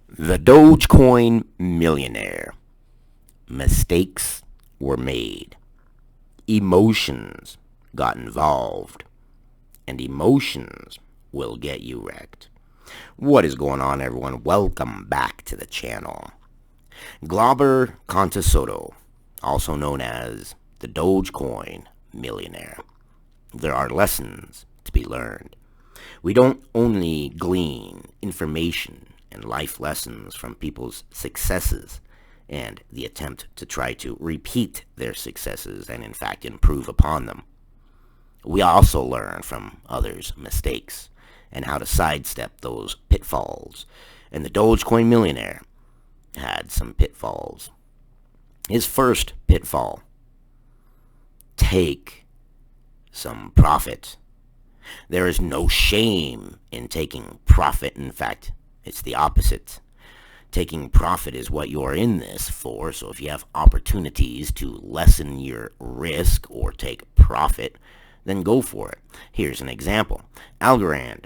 The Dogecoin millionaire. Mistakes were made. Emotions got involved. And emotions will get you wrecked. What is going on, everyone? Welcome back to the channel. Glauber Contesoto, also known as the Dogecoin millionaire. There are lessons to be learned. We don't only glean information and life lessons from people's successes and the attempt to try to repeat their successes and in fact improve upon them. We also learn from others' mistakes and how to sidestep those pitfalls. And the Dogecoin millionaire had some pitfalls. His first pitfall: take some profit. There is no shame in taking profit. In fact, it's the opposite. Taking profit is what you're in this for, so if you have opportunities to lessen your risk or take profit, then go for it. Here's an example. Algorand.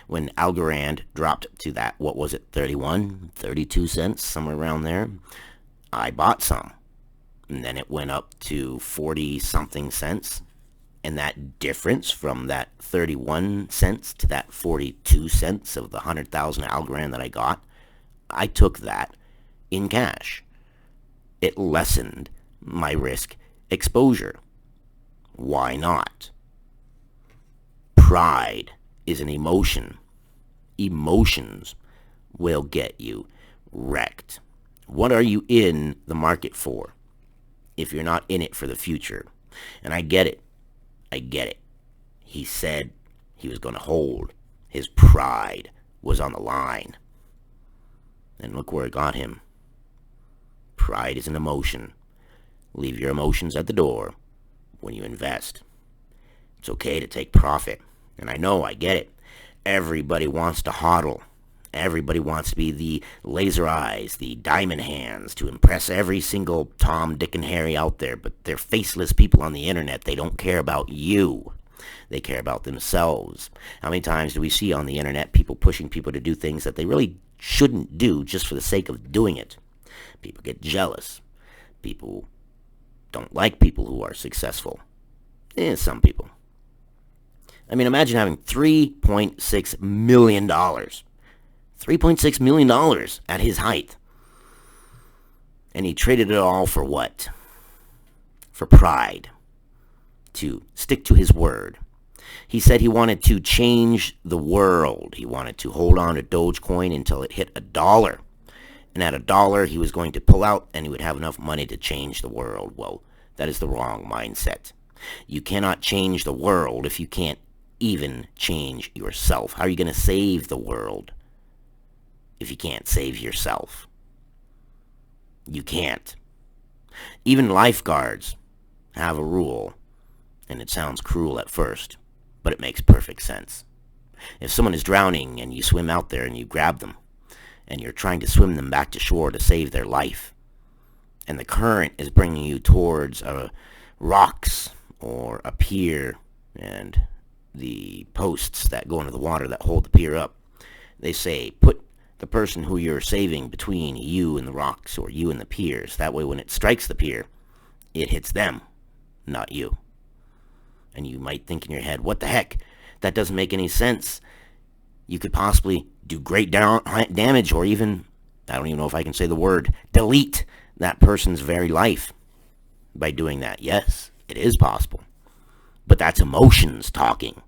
When Algorand dropped to that, what was it, 31, 32 cents, somewhere around there, I bought some. And then it went up to 40-something cents. And that difference from that 31 cents to that 42 cents of the 100,000 Algorand that I got, I took that in cash. It lessened my risk exposure. Why not? Pride is an emotion. Emotions will get you wrecked. What are you in the market for if you're not in it for the future? And I get it. He said he was going to hold. His pride was on the line. And look where it got him. Pride is an emotion. Leave your emotions at the door when you invest. It's okay to take profit. And I get it. Everybody wants to hodl. Everybody wants to be the laser eyes, the diamond hands, to impress every single Tom, Dick, and Harry out there. But they're faceless people on the internet. They don't care about you. They care about themselves. How many times do we see on the internet people pushing people to do things that they really shouldn't do just for the sake of doing it? People get jealous. People don't like people who are successful. Some people. I mean, imagine having $3.6 million. $3.6 million at his height. And he traded it all for what? For pride. To stick to his word. He said he wanted to change the world. He wanted to hold on to Dogecoin until it hit $1. And at $1, he was going to pull out and he would have enough money to change the world. Well, that is the wrong mindset. You cannot change the world if you can't even change yourself. How are you going to save the world if you can't save yourself? You can't. Even lifeguards have a rule, and it sounds cruel at first, but it makes perfect sense. If someone is drowning and you swim out there and you grab them, and you're trying to swim them back to shore to save their life, and the current is bringing you towards rocks or a pier and the posts that go into the water that hold the pier up, they say, put the person who you're saving between you and the rocks or you and the piers. That way when it strikes the pier, it hits them, not you. And you might think in your head, what the heck? That doesn't make any sense. You could possibly do great damage or even, I don't even know if I can say the word, delete that person's very life by doing that. Yes, it is possible. But that's emotions talking.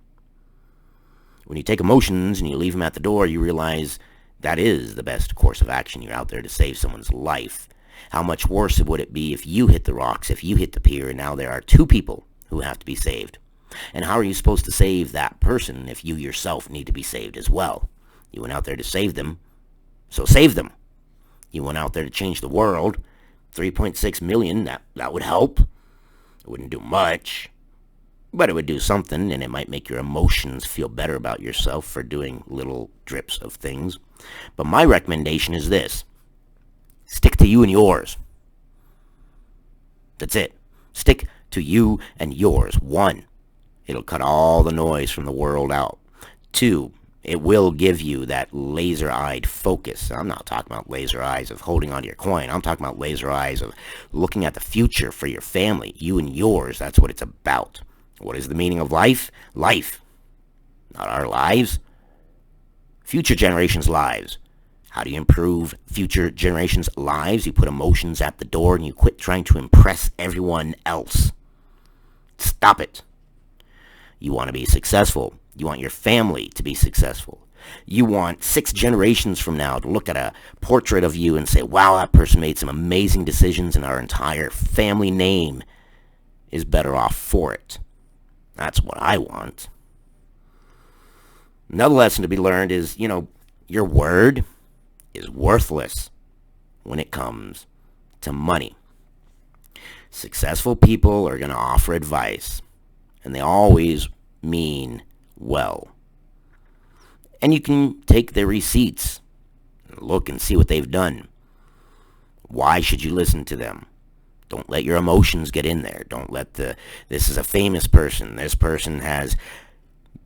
When you take emotions and you leave them at the door, you realize that is the best course of action. You're out there to save someone's life. How much worse would it be if you hit the rocks, if you hit the pier, and now there are two people who have to be saved? And how are you supposed to save that person if you yourself need to be saved as well? You went out there to save them, so save them. You went out there to change the world. 3.6 million, that would help. It wouldn't do much, but it would do something, and it might make your emotions feel better about yourself for doing little drips of things. But my recommendation is this. Stick to you and yours. That's it. Stick to you and yours. 1, it'll cut all the noise from the world out. 2, It will give you that laser-eyed focus. I'm not talking about laser eyes of holding onto your coin. I'm talking about laser eyes of looking at the future for your family, you and yours. That's what it's about. What is the meaning of life? Life, not our lives. Future generations' lives. How do you improve future generations' lives? You put emotions at the door and you quit trying to impress everyone else. Stop it. You want to be successful. You want your family to be successful. You want 6 generations from now to look at a portrait of you and say, wow, that person made some amazing decisions and our entire family name is better off for it. That's what I want. Another lesson to be learned is, your word is worthless when it comes to money. Successful people are going to offer advice, and they always mean well. And you can take their receipts and look and see what they've done. Why should you listen to them? Don't let your emotions get in there. Don't let this is a famous person. This person has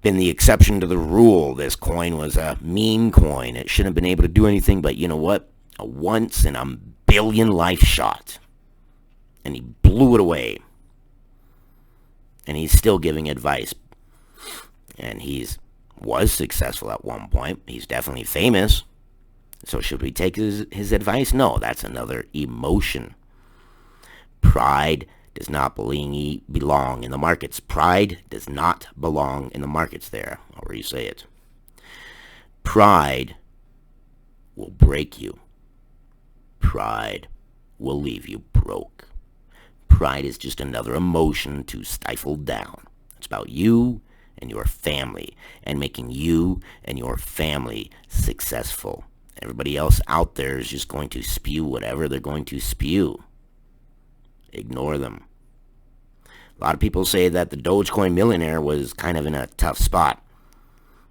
been the exception to the rule. This coin was a meme coin. It shouldn't have been able to do anything, but you know what? A once in a billion life shot. And he blew it away. And he's still giving advice. And was successful at one point. He's definitely famous. So should we take his advice? No, that's another emotion. Pride does not belong in the markets. Pride does not belong in the markets there. I'll re-say it. Pride will break you. Pride will leave you broke. Pride is just another emotion to stifle down. It's about you and your family and making you and your family successful. Everybody else out there is just going to spew whatever they're going to spew. Ignore them. A lot of people say that the Dogecoin millionaire was kind of in a tough spot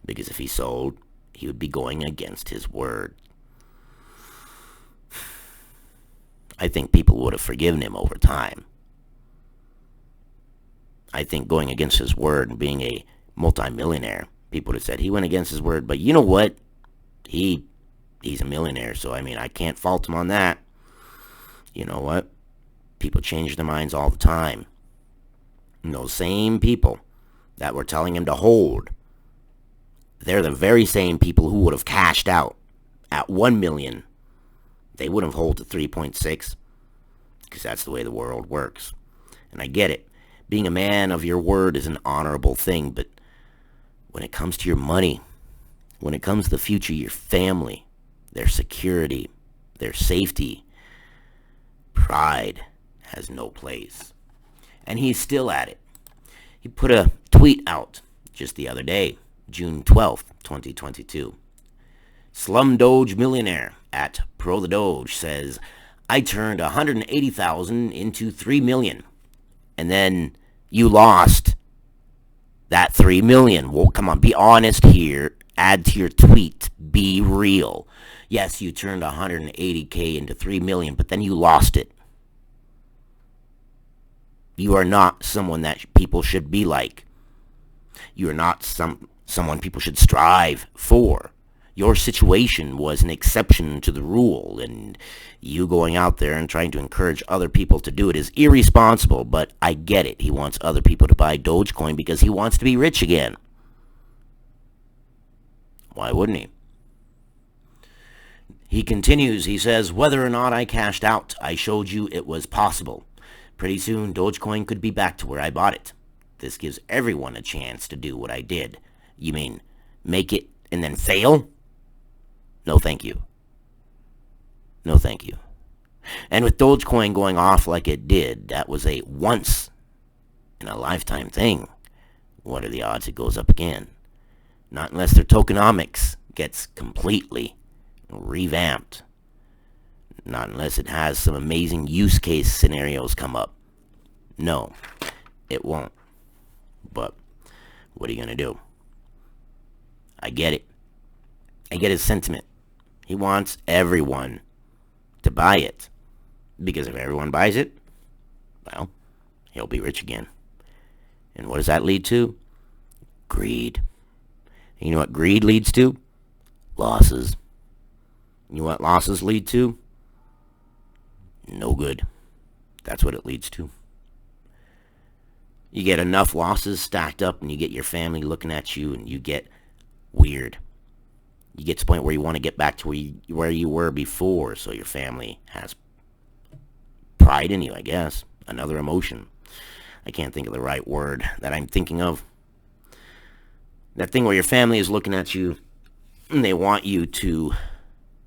because if he sold, he would be going against his word. I think people would have forgiven him over time. I think going against his word and being a multimillionaire, people would have said he went against his word, but you know what? He's a millionaire, so I can't fault him on that. You know what? People change their minds all the time. And those same people that were telling him to hold, they're the very same people who would have cashed out at 1 million. They wouldn't have held to 3.6 because that's the way the world works. And I get it. Being a man of your word is an honorable thing, but when it comes to your money, when it comes to the future of your family, their security, their safety, pride has no place. And he's still at it. He put a tweet out just the other day, June 12th, 2022. Slum Doge Millionaire at Pro the Doge says, I turned 180,000 into 3 million. And then you lost that 3 million. Well, come on, be honest here. Add to your tweet. Be real. Yes, you turned 180K into 3 million, but then you lost it. You are not someone that people should be like. You are not someone people should strive for. Your situation was an exception to the rule, and you going out there and trying to encourage other people to do it is irresponsible, but I get it. He wants other people to buy Dogecoin because he wants to be rich again. Why wouldn't he? He continues, he says, whether or not I cashed out, I showed you it was possible. Pretty soon, Dogecoin could be back to where I bought it. This gives everyone a chance to do what I did. You mean make it and then fail? No, thank you. No, thank you. And with Dogecoin going off like it did, that was a once-in-a-lifetime thing. What are the odds it goes up again? Not unless their tokenomics gets completely revamped. Not unless it has some amazing use case scenarios come up. No, it won't. But what are you going to do? I get it. I get his sentiment. He wants everyone to buy it. Because if everyone buys it, well, he'll be rich again. And what does that lead to? Greed. You know what greed leads to? Losses. You know what losses lead to? No good. That's what it leads to. You get enough losses stacked up and you get your family looking at you and you get weird. You get to the point where you want to get back to where you were before, so your family has pride in you, I guess. Another emotion. I can't think of the right word that I'm thinking of. That thing where your family is looking at you and they want you to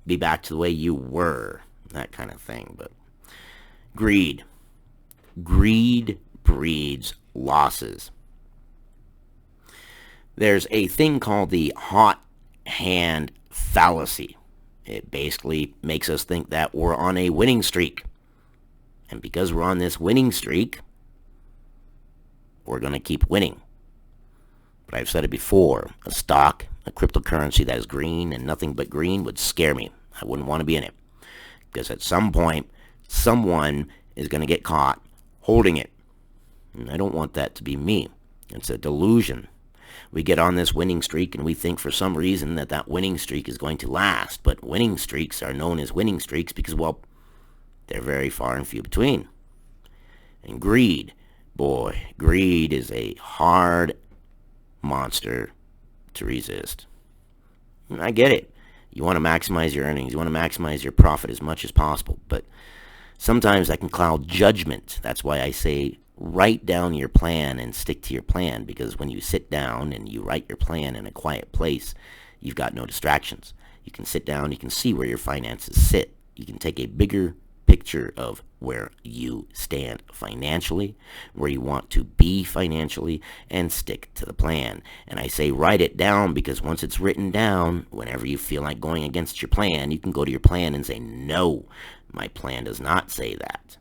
be back to the way you were. That kind of thing. But greed. Greed breeds losses. There's a thing called the hot hand fallacy. It basically makes us think that we're on a winning streak. And because we're on this winning streak, we're going to keep winning. But I've said it before, a stock, a cryptocurrency that is green and nothing but green would scare me. I wouldn't want to be in it. Because at some point, someone is going to get caught holding it. And I don't want that to be me. It's a delusion. We get on this winning streak and we think for some reason that winning streak is going to last. But winning streaks are known as winning streaks because, well, they're very far and few between. And greed, boy, greed is a hard monster to resist. And I get it. You want to maximize your earnings. You want to maximize your profit as much as possible. But sometimes that can cloud judgment. That's why I say write down your plan and stick to your plan, because when you sit down and you write your plan in a quiet place, you've got no distractions. You can sit down, you can see where your finances sit. You can take a bigger picture of where you stand financially, where you want to be financially, and stick to the plan. And I say write it down because once it's written down, whenever you feel like going against your plan, you can go to your plan and say, no, my plan does not say that.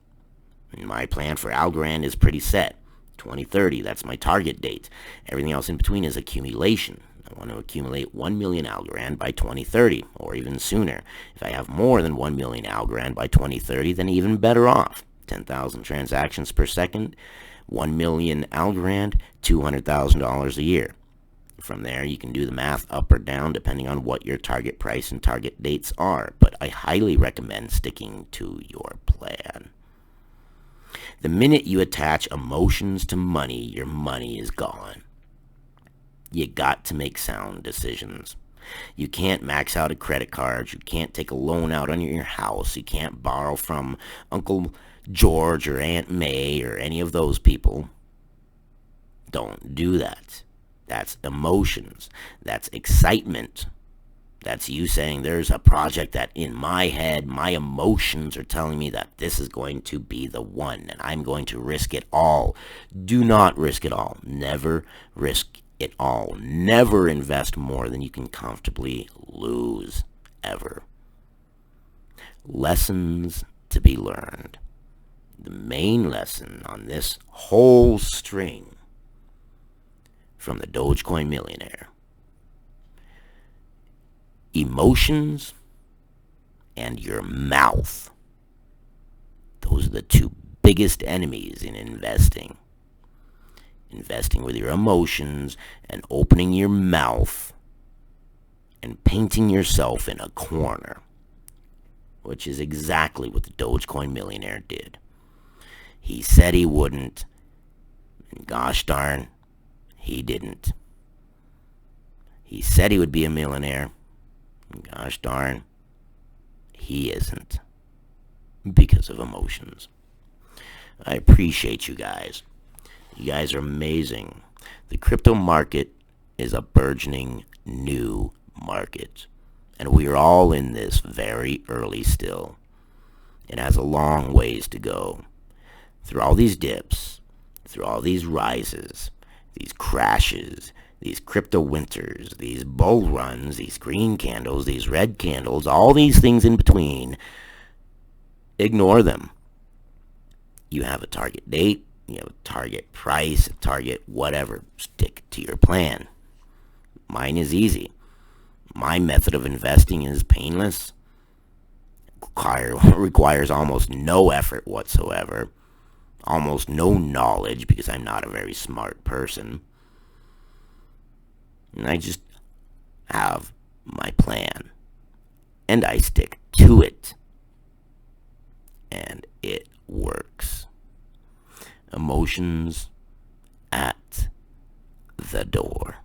And my plan for Algorand is pretty set. 2030, that's my target date. Everything else in between is accumulation. I want to accumulate 1 million Algorand by 2030, or even sooner. If I have more than 1 million Algorand by 2030, then even better off. 10,000 transactions per second, 1 million Algorand, $200,000 a year. From there, you can do the math up or down depending on what your target price and target dates are. But I highly recommend sticking to your plan. The minute you attach emotions to money, your money is gone. You got to make sound decisions. You can't max out a credit card. You can't take a loan out on your house. You can't borrow from Uncle George or Aunt May or any of those people. Don't do that. That's emotions. That's excitement. That's you saying there's a project that in my head, my emotions are telling me that this is going to be the one and I'm going to risk it all. Do not risk it all. Never risk it all. Never invest more than you can comfortably lose, ever. Lessons to be learned. The main lesson on this whole string from the Dogecoin millionaire. Emotions and your mouth. Those are the two biggest enemies in investing. Investing with your emotions and opening your mouth and painting yourself in a corner, which is exactly what the Dogecoin millionaire did. He said he wouldn't, and gosh darn, he didn't. He said he would be a millionaire. Gosh darn, he isn't, because of emotions. I appreciate you guys. You guys are amazing. The crypto market is a burgeoning new market, and we are all in this very early still. It has a long ways to go. Through all these dips, through all these rises, these crashes, these crypto winters, these bull runs, these green candles, these red candles, all these things in between, ignore them. You have a target date, you have a target price, a target whatever. Stick to your plan. Mine is easy. My method of investing is painless. Requires almost no effort whatsoever. Almost no knowledge because I'm not a very smart person. And I just have my plan, and I stick to it, and it works. Emotions at the door.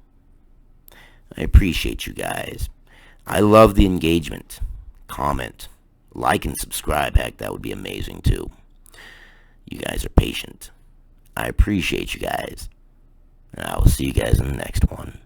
I appreciate you guys. I love the engagement. Comment, like, and subscribe. Heck, that would be amazing too. You guys are patient. I appreciate you guys. And I will see you guys in the next one.